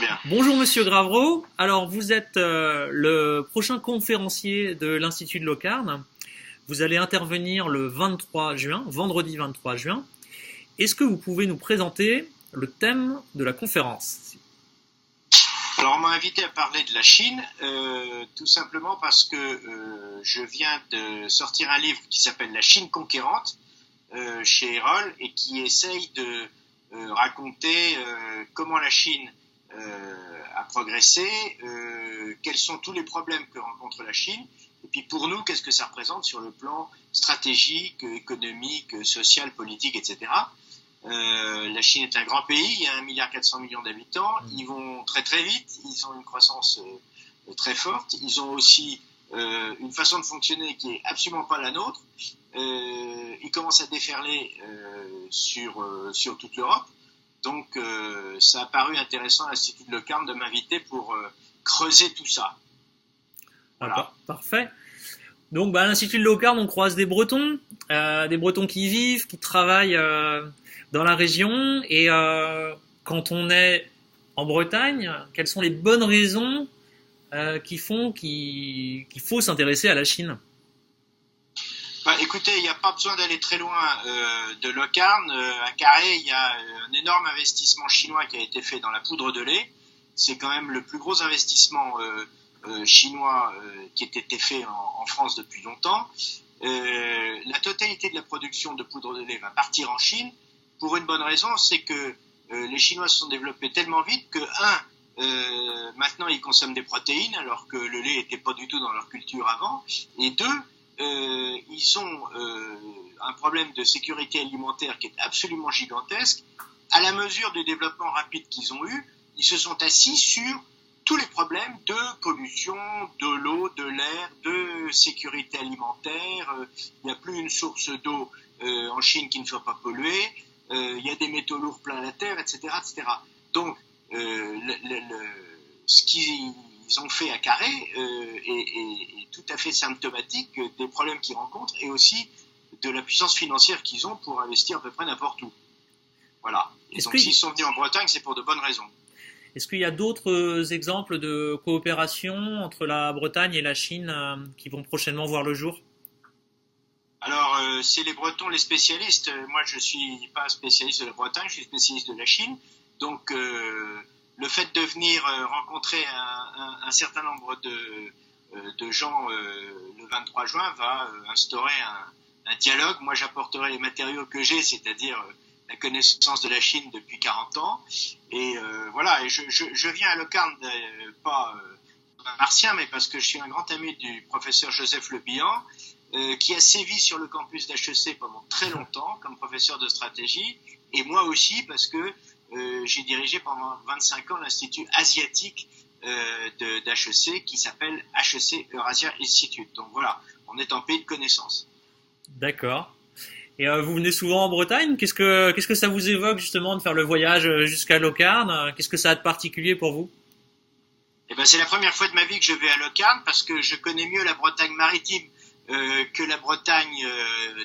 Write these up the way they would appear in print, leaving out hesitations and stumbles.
bien. Bonjour Monsieur Gravreau. Alors vous êtes le prochain conférencier de l'Institut de Locarno. Vous allez intervenir le 23 juin, vendredi 23 juin. Est-ce que vous pouvez nous présenter le thème de la conférence? Alors on m'a invité à parler de la Chine, tout simplement parce que je viens de sortir un livre qui s'appelle La Chine conquérante chez Erol et qui essaye de raconter comment la Chine a progressé, quels sont tous les problèmes que rencontre la Chine, et puis pour nous, qu'est-ce que ça représente sur le plan stratégique, économique, social, politique, etc. La Chine est un grand pays, il y a 1,4 milliard d'habitants, ils vont très très vite, ils ont une croissance très forte, ils ont aussi une façon de fonctionner qui est absolument pas la nôtre, ils commencent à déferler sur toute l'Europe. Donc, ça a paru intéressant à l'Institut de Locarno de m'inviter pour creuser tout ça. Voilà. Parfait. Donc, à l'Institut de Locarno, on croise des Bretons qui vivent, qui travaillent dans la région. Et quand on est en Bretagne, quelles sont les bonnes raisons qui font qu'il faut s'intéresser à la Chine? Écoutez, il n'y a pas besoin d'aller très loin de Locarno. À Carhaix, il y a un énorme investissement chinois qui a été fait dans la poudre de lait. C'est quand même le plus gros investissement chinois qui a été fait en France depuis longtemps. La totalité de la production de poudre de lait va partir en Chine pour une bonne raison, c'est que les Chinois se sont développés tellement vite que, maintenant ils consomment des protéines alors que le lait n'était pas du tout dans leur culture avant, et deux, ils ont un problème de sécurité alimentaire qui est absolument gigantesque. À la mesure du développement rapide qu'ils ont eu, ils se sont assis sur tous les problèmes de pollution, de l'eau, de l'air, de sécurité alimentaire. Il n'y a plus une source d'eau en Chine qui ne soit pas polluée. Il y a des métaux lourds plein la terre, etc., etc. Donc, ce qu'ils ont fait à Carhaix est tout à fait symptomatique des problèmes qu'ils rencontrent et aussi de la puissance financière qu'ils ont pour investir à peu près n'importe où. Voilà. Et donc, s'ils sont venus en Bretagne, c'est pour de bonnes raisons. Est-ce qu'il y a d'autres exemples de coopération entre la Bretagne et la Chine qui vont prochainement voir le jour? Alors, c'est les Bretons les spécialistes. Moi, je ne suis pas spécialiste de la Bretagne, je suis spécialiste de la Chine. Donc, le fait de venir rencontrer un certain nombre de gens le 23 juin va instaurer un dialogue. Moi, j'apporterai les matériaux que j'ai, c'est-à-dire la connaissance de la Chine depuis 40 ans. Et voilà, et je viens à Locarno, pas un martien, mais parce que je suis un grand ami du professeur Joseph Le Bihan, qui a sévi sur le campus d'HEC pendant très longtemps comme professeur de stratégie, et moi aussi parce que j'ai dirigé pendant 25 ans l'Institut asiatique d'HEC qui s'appelle HEC Eurasia Institute. Donc voilà, on est en pays de connaissances. D'accord. Et vous venez souvent en Bretagne? Qu'est-ce que ça vous évoque justement de faire le voyage jusqu'à Locarno? Qu'est-ce que ça a de particulier pour vous? Eh ben, c'est la première fois de ma vie que je vais à Locarno parce que je connais mieux la Bretagne maritime que la Bretagne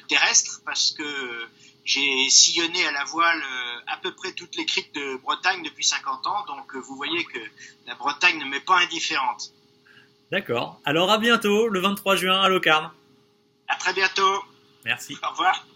terrestre, parce que j'ai sillonné à la voile à peu près toutes les criques de Bretagne depuis 50 ans, donc vous voyez que la Bretagne ne m'est pas indifférente. D'accord. Alors à bientôt, le 23 juin à Locarno. À très bientôt. Merci. Au revoir.